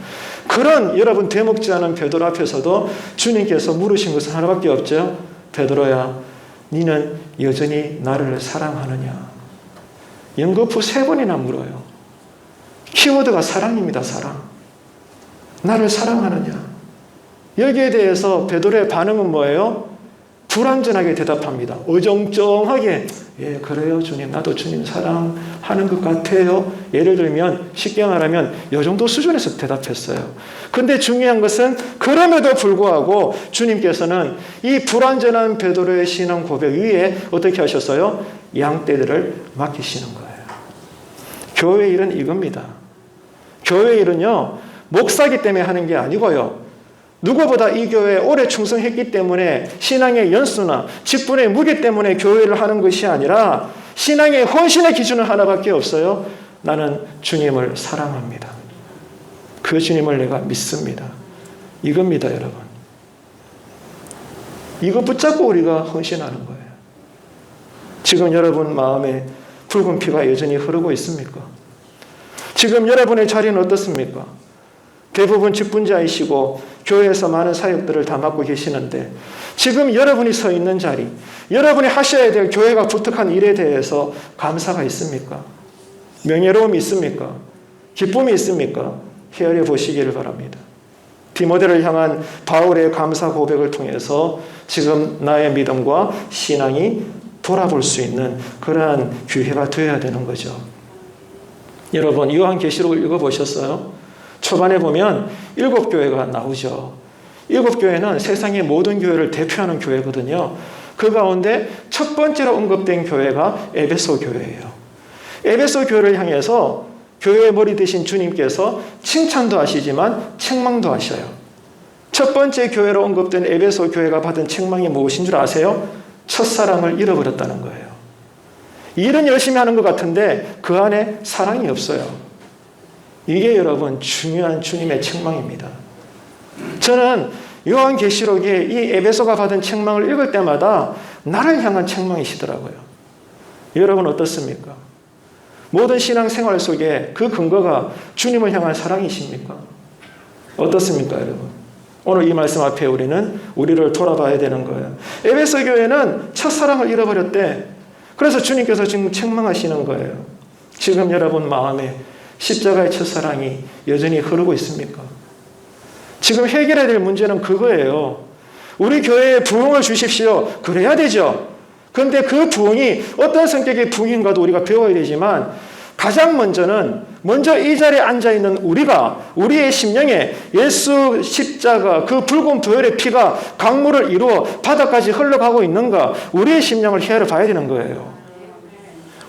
그런 여러분 되먹지 않은 베드로 앞에서도 주님께서 물으신 것은 하나밖에 없죠. 베드로야 니는 여전히 나를 사랑하느냐? 연거푸 3번이나 물어요. 키워드가 사랑입니다. 사랑. 나를 사랑하느냐? 여기에 대해서 베드로의 반응은 뭐예요? 불완전하게 대답합니다. 어정쩡하게 예 그래요 주님 나도 주님 사랑하는 것 같아요. 예를 들면 쉽게 말하면 이 정도 수준에서 대답했어요. 근데 중요한 것은 그럼에도 불구하고 주님께서는 이 불완전한 베드로의 신앙 고백 위에 어떻게 하셨어요? 양떼들을 맡기시는 거예요. 교회 일은 이겁니다. 교회 일은요 목사기 때문에 하는 게 아니고요. 누구보다 이 교회에 오래 충성했기 때문에 신앙의 연수나 직분의 무게 때문에 교회를 하는 것이 아니라 신앙의 헌신의 기준은 하나밖에 없어요. 나는 주님을 사랑합니다. 그 주님을 내가 믿습니다. 이겁니다, 여러분. 이거 붙잡고 우리가 헌신하는 거예요. 지금 여러분 마음에 붉은 피가 여전히 흐르고 있습니까? 지금 여러분의 자리는 어떻습니까? 대부분 직분자이시고 교회에서 많은 사역들을 다 맡고 계시는데 지금 여러분이 서 있는 자리, 여러분이 하셔야 될 교회가 부탁한 일에 대해서 감사가 있습니까? 명예로움이 있습니까? 기쁨이 있습니까? 헤아려 보시기를 바랍니다. 디모데를 향한 바울의 감사 고백을 통해서 지금 나의 믿음과 신앙이 돌아볼 수 있는 그러한 기회가 되어야 되는 거죠. 여러분, 요한계시록을 읽어보셨어요? 초반에 보면 7교회가 나오죠. 7교회는 세상의 모든 교회를 대표하는 교회거든요. 그 가운데 첫 번째로 언급된 교회가 에베소 교회예요. 에베소 교회를 향해서 교회의 머리 되신 주님께서 칭찬도 하시지만 책망도 하셔요. 첫 번째 교회로 언급된 에베소 교회가 받은 책망이 무엇인 줄 아세요? 첫사랑을 잃어버렸다는 거예요. 일은 열심히 하는 것 같은데 그 안에 사랑이 없어요. 이게 여러분 중요한 주님의 책망입니다. 저는 요한계시록에 이 에베소가 받은 책망을 읽을 때마다 나를 향한 책망이시더라고요. 여러분 어떻습니까? 모든 신앙생활 속에 그 근거가 주님을 향한 사랑이십니까? 어떻습니까, 여러분? 오늘 이 말씀 앞에 우리를 돌아봐야 되는 거예요. 에베소 교회는 첫사랑을 잃어버렸대. 그래서 주님께서 지금 책망하시는 거예요. 지금 여러분 마음에 십자가의 첫사랑이 여전히 흐르고 있습니까? 지금 해결해야 될 문제는 그거예요. 우리 교회에 부흥을 주십시오. 그래야 되죠. 그런데 그 부흥이 어떤 성격의 부흥인가도 우리가 배워야 되지만 가장 먼저 이 자리에 앉아있는 우리의 심령에 예수 십자가 그 붉은 보혈의 피가 강물을 이루어 바다까지 흘러가고 있는가 우리의 심령을 헤아려 봐야 되는 거예요.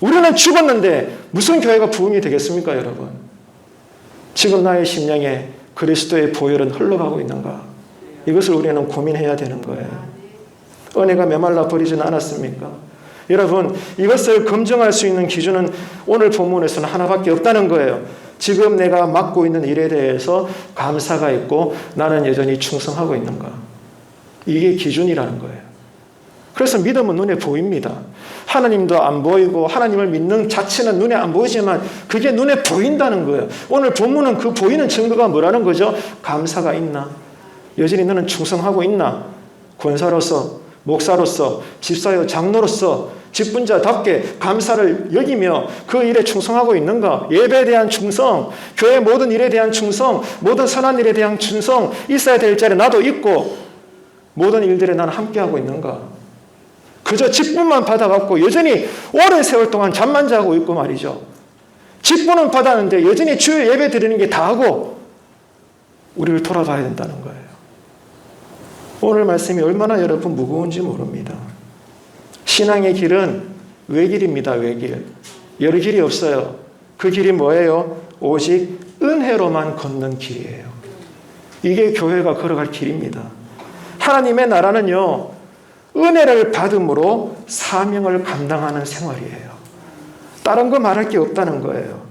우리는 죽었는데 무슨 교회가 부흥이 되겠습니까, 여러분? 지금 나의 심령에 그리스도의 보혈은 흘러가고 있는가? 이것을 우리는 고민해야 되는 거예요. 은혜가 메말라 버리지는 않았습니까? 여러분, 이것을 검증할 수 있는 기준은 오늘 본문에서는 하나밖에 없다는 거예요. 지금 내가 맡고 있는 일에 대해서 감사가 있고 나는 여전히 충성하고 있는가? 이게 기준이라는 거예요. 그래서 믿음은 눈에 보입니다. 하나님도 안 보이고 하나님을 믿는 자체는 눈에 안 보이지만 그게 눈에 보인다는 거예요. 오늘 본문은 그 보이는 증거가 뭐라는 거죠? 감사가 있나? 여전히 너는 충성하고 있나? 권사로서, 목사로서, 집사요, 장로로서 직분자답게 감사를 여기며 그 일에 충성하고 있는가? 예배에 대한 충성, 교회 모든 일에 대한 충성, 모든 선한 일에 대한 충성 있어야 될 자리에 나도 있고 모든 일들에 나는 함께하고 있는가? 그저 직분만 받아갖고 여전히 오랜 세월 동안 잠만 자고 있고 말이죠. 직분은 받았는데 여전히 주의 예배 드리는 게 다하고 우리를 돌아봐야 된다는 거예요. 오늘 말씀이 얼마나 여러분 무거운지 모릅니다. 신앙의 길은 외길입니다. 외길. 여러 길이 없어요. 그 길이 뭐예요? 오직 은혜로만 걷는 길이에요. 이게 교회가 걸어갈 길입니다. 하나님의 나라는요, 은혜를 받음으로 사명을 감당하는 생활이에요. 다른 거 말할 게 없다는 거예요.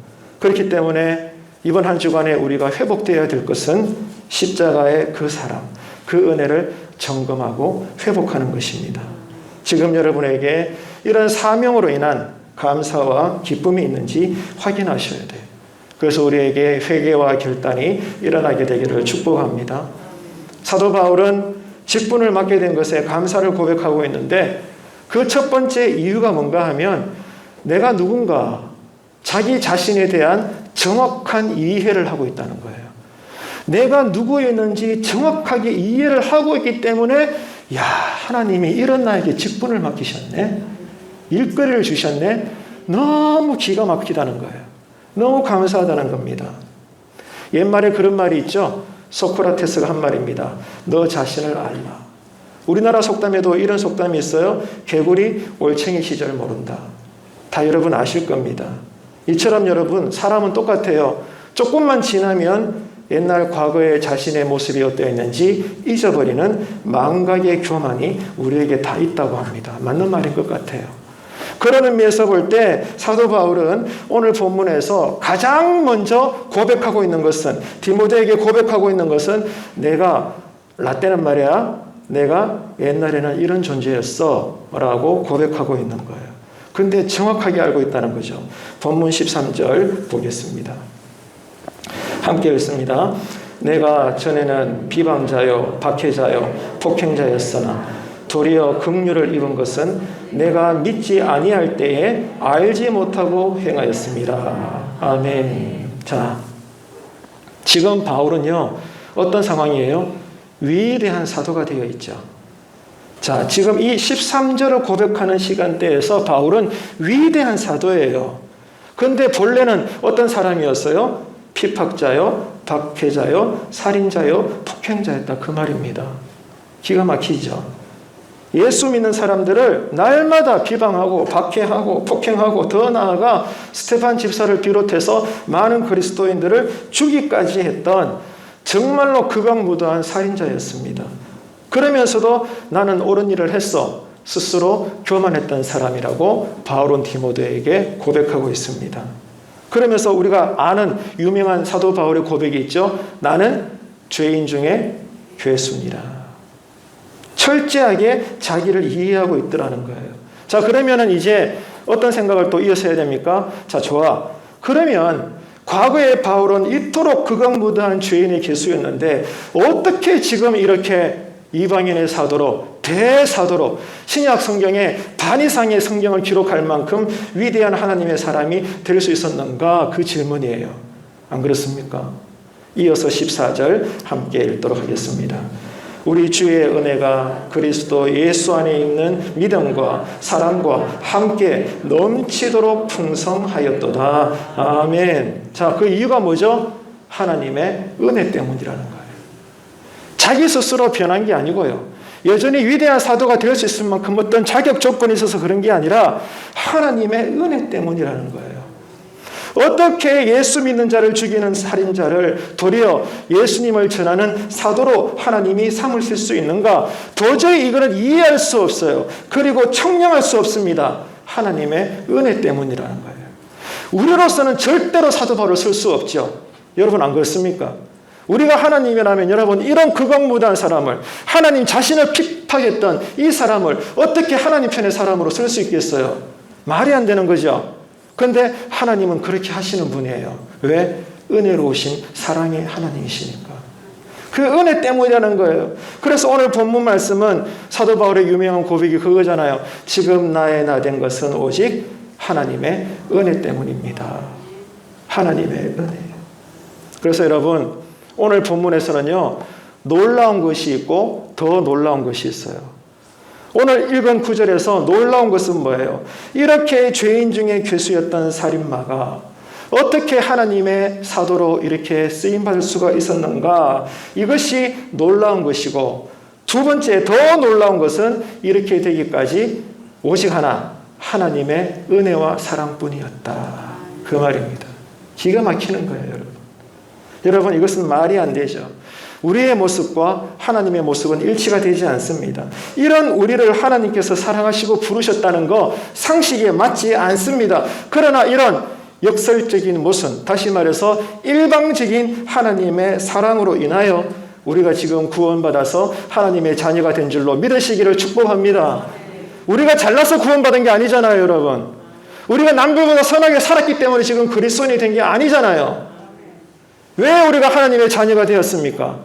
그렇기 때문에 이번 한 주간에 우리가 회복되어야 될 것은 십자가의 그 사랑, 그 은혜를 점검하고 회복하는 것입니다. 지금 여러분에게 이런 사명으로 인한 감사와 기쁨이 있는지 확인하셔야 돼요. 그래서 우리에게 회개와 결단이 일어나게 되기를 축복합니다. 사도 바울은 직분을 맡게 된 것에 감사를 고백하고 있는데 그 첫 번째 이유가 뭔가 하면 내가 누군가 자기 자신에 대한 정확한 이해를 하고 있다는 거예요. 내가 누구였는지 정확하게 이해를 하고 있기 때문에 야, 하나님이 이런 나에게 직분을 맡기셨네. 일거리를 주셨네. 너무 기가 막히다는 거예요. 너무 감사하다는 겁니다. 옛말에 그런 말이 있죠. 소크라테스가 한 말입니다. 너 자신을 알라. 우리나라 속담에도 이런 속담이 있어요. 개구리 올챙이 시절 모른다. 다 여러분 아실 겁니다. 이처럼 여러분 사람은 똑같아요. 조금만 지나면 옛날 과거의 자신의 모습이 어떠했는지 잊어버리는 망각의 교만이 우리에게 다 있다고 합니다. 맞는 말인 것 같아요. 그런 의미에서 볼 때 사도 바울은 오늘 본문에서 가장 먼저 고백하고 있는 것은 디모데에게 고백하고 있는 것은 내가 라떼는 말이야. 내가 옛날에는 이런 존재였어 라고 고백하고 있는 거예요. 근데 정확하게 알고 있다는 거죠. 본문 13절 보겠습니다. 함께 읽습니다. 내가 전에는 비방자요, 박해자요, 폭행자였으나 도리어 긍휼을 입은 것은 내가 믿지 아니할 때에 알지 못하고 행하였습니다. 아멘. 자, 지금 바울은요, 어떤 상황이에요? 위대한 사도가 되어 있죠. 자, 지금 이 13절을 고백하는 시간대에서 바울은 위대한 사도예요. 그런데 본래는 어떤 사람이었어요? 피팍자요, 박해자요, 살인자요, 폭행자였다. 그 말입니다. 기가 막히죠. 예수 믿는 사람들을 날마다 비방하고 박해하고 폭행하고 더 나아가 스테반 집사를 비롯해서 많은 그리스도인들을 죽이까지 했던 정말로 극악무도한 살인자였습니다. 그러면서도 나는 옳은 일을 했어 스스로 교만했던 사람이라고 바울은 디모데에게 고백하고 있습니다. 그러면서 우리가 아는 유명한 사도 바울의 고백이 있죠. 나는 죄인 중에 괴수니라. 철저하게 자기를 이해하고 있더라는 거예요. 자, 그러면은 이제 어떤 생각을 또 이어서 해야 됩니까? 자, 좋아. 그러면 과거에 바울은 이토록 극악무도한 죄인의 괴수였는데 어떻게 지금 이렇게 이방인의 사도로, 대사도로 신약 성경에 반 이상의 성경을 기록할 만큼 위대한 하나님의 사람이 될 수 있었는가? 그 질문이에요. 안 그렇습니까? 이어서 14절 함께 읽도록 하겠습니다. 우리 주의 은혜가 그리스도 예수 안에 있는 믿음과 사랑과 함께 넘치도록 풍성하였도다. 아멘. 자, 그 이유가 뭐죠? 하나님의 은혜 때문이라는 거예요. 자기 스스로 변한 게 아니고요. 여전히 위대한 사도가 될 수 있을 만큼 어떤 자격 조건이 있어서 그런 게 아니라 하나님의 은혜 때문이라는 거예요. 어떻게 예수 믿는 자를 죽이는 살인자를 도리어 예수님을 전하는 사도로 하나님이 삼으실 수 있는가? 도저히 이거는 이해할 수 없어요. 그리고 청량할 수 없습니다. 하나님의 은혜 때문이라는 거예요. 우리로서는 절대로 사도 바울을 쓸 수 없죠. 여러분 안 그렇습니까? 우리가 하나님이라면 여러분 이런 극악무도한 사람을 하나님 자신을 핍박했던 이 사람을 어떻게 하나님 편의 사람으로 쓸 수 있겠어요? 말이 안 되는 거죠. 그런데 하나님은 그렇게 하시는 분이에요. 왜? 은혜로우신 사랑의 하나님이시니까. 그 은혜 때문이라는 거예요. 그래서 오늘 본문 말씀은 사도 바울의 유명한 고백이 그거잖아요. 지금 나의 나 된 것은 오직 하나님의 은혜 때문입니다. 하나님의 은혜. 그래서 여러분 오늘 본문에서는요, 놀라운 것이 있고 더 놀라운 것이 있어요. 오늘 읽은 9절에서 놀라운 것은 뭐예요? 이렇게 죄인 중에 괴수였던 살인마가 어떻게 하나님의 사도로 이렇게 쓰임받을 수가 있었는가? 이것이 놀라운 것이고, 두 번째 더 놀라운 것은 이렇게 되기까지 오직 하나, 하나님의 은혜와 사랑뿐이었다. 그 말입니다. 기가 막히는 거예요, 여러분. 여러분 이것은 말이 안 되죠. 우리의 모습과 하나님의 모습은 일치가 되지 않습니다. 이런 우리를 하나님께서 사랑하시고 부르셨다는 거 상식에 맞지 않습니다. 그러나 이런 역설적인 모순, 다시 말해서 일방적인 하나님의 사랑으로 인하여 우리가 지금 구원받아서 하나님의 자녀가 된 줄로 믿으시기를 축복합니다. 우리가 잘나서 구원받은 게 아니잖아요, 여러분. 우리가 남들보다 선하게 살았기 때문에 지금 그리스도인이 된 게 아니잖아요. 왜 우리가 하나님의 자녀가 되었습니까?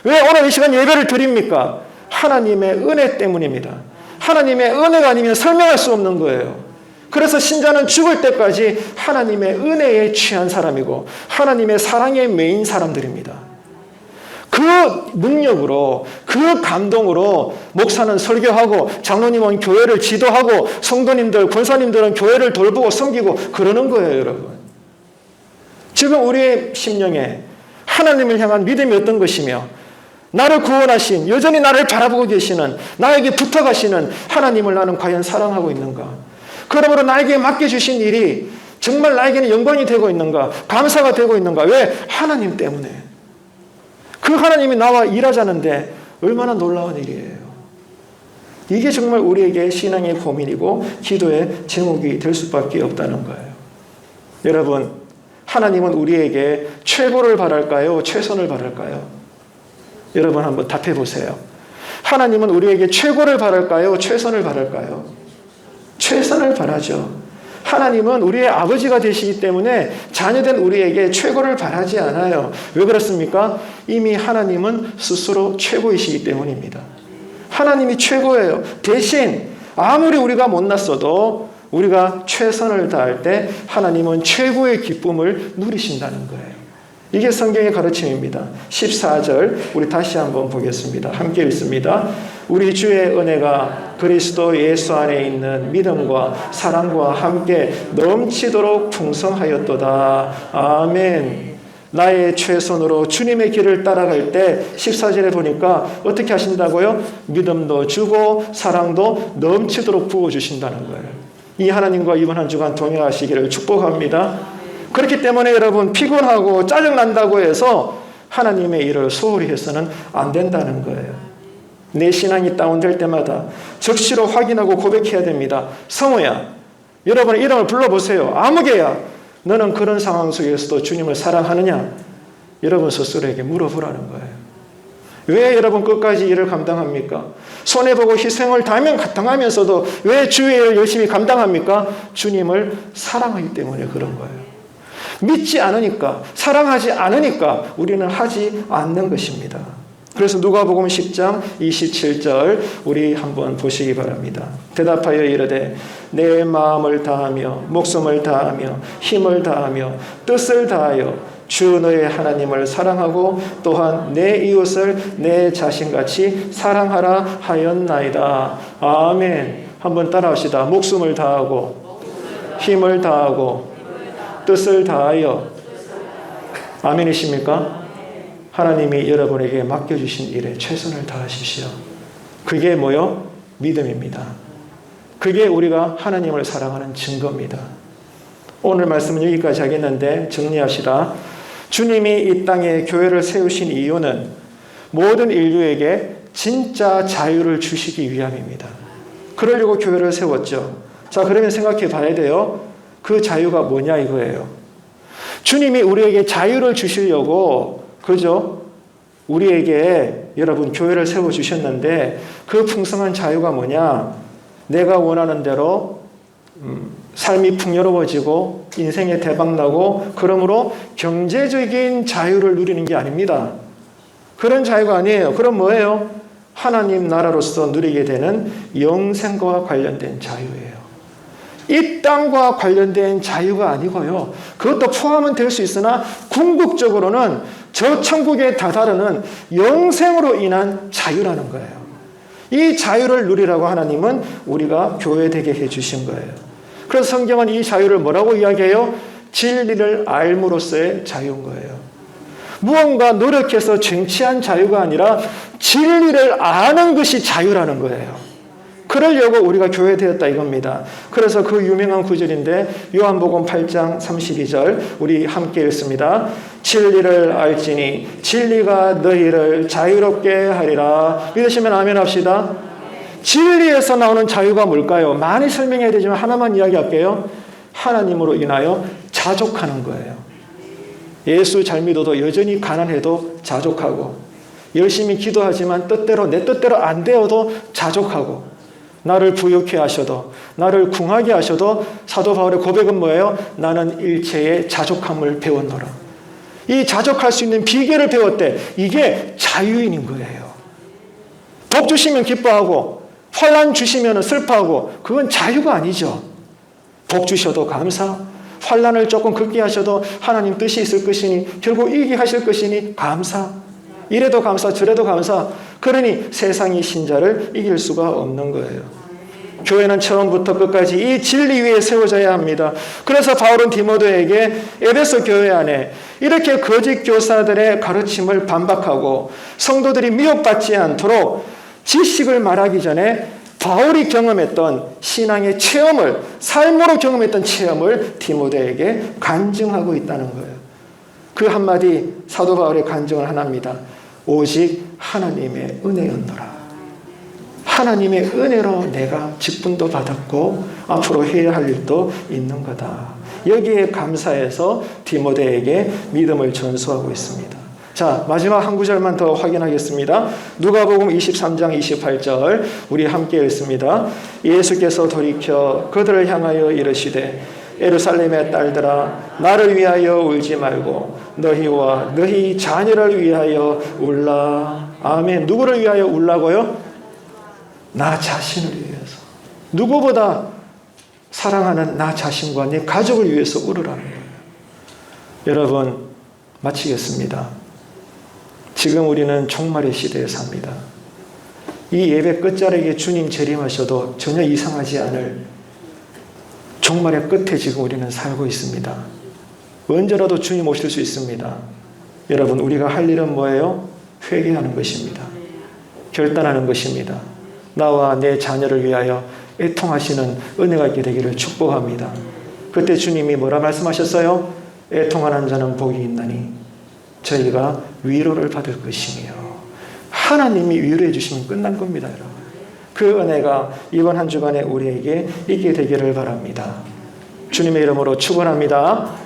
왜 오늘 이 시간 예배를 드립니까? 하나님의 은혜 때문입니다. 하나님의 은혜가 아니면 설명할 수 없는 거예요. 그래서 신자는 죽을 때까지 하나님의 은혜에 취한 사람이고 하나님의 사랑에 매인 사람들입니다. 그 능력으로, 그 감동으로 목사는 설교하고 장로님은 교회를 지도하고 성도님들, 권사님들은 교회를 돌보고 섬기고 그러는 거예요, 여러분. 지금 우리의 심령에 하나님을 향한 믿음이 어떤 것이며 나를 구원하신, 여전히 나를 바라보고 계시는, 나에게 붙어가시는 하나님을 나는 과연 사랑하고 있는가? 그러므로 나에게 맡겨주신 일이 정말 나에게는 영광이 되고 있는가? 감사가 되고 있는가? 왜? 하나님 때문에. 그 하나님이 나와 일하자는데 얼마나 놀라운 일이에요. 이게 정말 우리에게 신앙의 고민이고 기도의 제목이 될 수밖에 없다는 거예요. 여러분, 하나님은 우리에게 최고를 바랄까요? 최선을 바랄까요? 여러분 한번 답해 보세요. 하나님은 우리에게 최고를 바랄까요? 최선을 바랄까요? 최선을 바라죠. 하나님은 우리의 아버지가 되시기 때문에 자녀된 우리에게 최고를 바라지 않아요. 왜 그렇습니까? 이미 하나님은 스스로 최고이시기 때문입니다. 하나님이 최고예요. 대신 아무리 우리가 못났어도 우리가 최선을 다할 때 하나님은 최고의 기쁨을 누리신다는 거예요. 이게 성경의 가르침입니다. 14절 우리 다시 한번 보겠습니다. 함께 읽습니다. 우리 주의 은혜가 그리스도 예수 안에 있는 믿음과 사랑과 함께 넘치도록 풍성하였도다. 아멘. 나의 최선으로 주님의 길을 따라갈 때 14절에 보니까 어떻게 하신다고요? 믿음도 주고 사랑도 넘치도록 부어주신다는 거예요. 이 하나님과 이번 한 주간 동행하시기를 축복합니다. 그렇기 때문에 여러분 피곤하고 짜증난다고 해서 하나님의 일을 소홀히 해서는 안 된다는 거예요. 내 신앙이 다운될 때마다 적시로 확인하고 고백해야 됩니다. 성우야, 여러분의 이름을 불러보세요. 아무개야, 너는 그런 상황 속에서도 주님을 사랑하느냐? 여러분 스스로에게 물어보라는 거예요. 왜 여러분 끝까지 일을 감당합니까? 손해보고 희생을 당하면서도 왜 주의 일을 열심히 감당합니까? 주님을 사랑하기 때문에 그런 거예요. 믿지 않으니까, 사랑하지 않으니까 우리는 하지 않는 것입니다. 그래서 누가복음 10장 27절 우리 한번 보시기 바랍니다. 대답하여 이르되 내 마음을 다하며 목숨을 다하며 힘을 다하며 뜻을 다하여 주 너의 하나님을 사랑하고 또한 내 이웃을 내 자신같이 사랑하라 하였나이다. 아멘. 한번 따라합시다. 목숨을 다하고 힘을 다하고 뜻을 다하여. 아멘이십니까? 하나님이 여러분에게 맡겨주신 일에 최선을 다하십시오. 그게 뭐요? 믿음입니다. 그게 우리가 하나님을 사랑하는 증거입니다. 오늘 말씀은 여기까지 하겠는데 정리합시다. 주님이 이 땅에 교회를 세우신 이유는 모든 인류에게 진짜 자유를 주시기 위함입니다. 그러려고 교회를 세웠죠. 자, 그러면 생각해 봐야 돼요. 그 자유가 뭐냐 이거예요. 주님이 우리에게 자유를 주시려고, 그죠? 우리에게 여러분 교회를 세워주셨는데 그 풍성한 자유가 뭐냐? 내가 원하는 대로 삶이 풍요로워지고 인생에 대박나고 그러므로 경제적인 자유를 누리는 게 아닙니다. 그런 자유가 아니에요. 그럼 뭐예요? 하나님 나라로서 누리게 되는 영생과 관련된 자유예요. 이 땅과 관련된 자유가 아니고요. 그것도 포함은 될 수 있으나 궁극적으로는 저 천국에 다다르는 영생으로 인한 자유라는 거예요. 이 자유를 누리라고 하나님은 우리가 교회되게 해주신 거예요. 그래서 성경은 이 자유를 뭐라고 이야기해요? 진리를 알므로써의 자유인 거예요. 무언가 노력해서 쟁취한 자유가 아니라 진리를 아는 것이 자유라는 거예요. 그러려고 우리가 교회되었다 이겁니다. 그래서 그 유명한 구절인데 요한복음 8장 32절 우리 함께 읽습니다. 진리를 알지니 진리가 너희를 자유롭게 하리라. 믿으시면 아멘 합시다. 진리에서 나오는 자유가 뭘까요? 많이 설명해야 되지만 하나만 이야기할게요. 하나님으로 인하여 자족하는 거예요. 예수 잘 믿어도 여전히 가난해도 자족하고, 열심히 기도하지만 내 뜻대로 안 되어도 자족하고, 나를 부유케 하셔도, 나를 궁하게 하셔도 사도 바울의 고백은 뭐예요? 나는 일체의 자족함을 배웠노라. 이 자족할 수 있는 비결을 배웠대. 이게 자유인인 거예요. 복 주시면 기뻐하고 환난 주시면 슬퍼하고, 그건 자유가 아니죠. 복 주셔도 감사, 환난을 조금 긁게 하셔도 하나님 뜻이 있을 것이니 결국 이기게 하실 것이니 감사, 이래도 감사 저래도 감사. 그러니 세상이 신자를 이길 수가 없는 거예요. 교회는 처음부터 끝까지 이 진리 위에 세워져야 합니다. 그래서 바울은 디모데에게 에베소 교회 안에 이렇게 거짓 교사들의 가르침을 반박하고 성도들이 미혹받지 않도록 지식을 말하기 전에 바울이 경험했던 신앙의 체험을, 삶으로 경험했던 체험을 디모데에게 간증하고 있다는 거예요. 그 한마디 사도 바울의 간증은 하나입니다. 오직 하나님의 은혜였노라. 하나님의 은혜로 내가 직분도 받았고 앞으로 해야 할 일도 있는 거다. 여기에 감사해서 디모데에게 믿음을 전수하고 있습니다. 자, 마지막 한 구절만 더 확인하겠습니다. 누가복음 23장 28절 우리 함께 읽습니다. 예수께서 돌이켜 그들을 향하여 이르시되 예루살렘의 딸들아 나를 위하여 울지 말고 너희와 너희 자녀를 위하여 울라. 아멘. 누구를 위하여 울라고요? 나 자신을 위해서. 누구보다 사랑하는 나 자신과 내 가족을 위해서 울으라는 거예요. 여러분, 마치겠습니다. 지금 우리는 종말의 시대에 삽니다. 이 예배 끝자락에 주님 재림하셔도 전혀 이상하지 않을 종말의 끝에 지금 우리는 살고 있습니다. 언제라도 주님 오실 수 있습니다. 여러분, 우리가 할 일은 뭐예요? 회개하는 것입니다. 결단하는 것입니다. 나와 내 자녀를 위하여 애통하시는 은혜가 있게 되기를 축복합니다. 그때 주님이 뭐라 말씀하셨어요? 애통하는 자는 복이 있나니 저희가 위로를 받을 것이며. 하나님이 위로해 주시면 끝난 겁니다, 여러분. 그 은혜가 이번 한 주간에 우리에게 있게 되기를 바랍니다. 주님의 이름으로 축원합니다.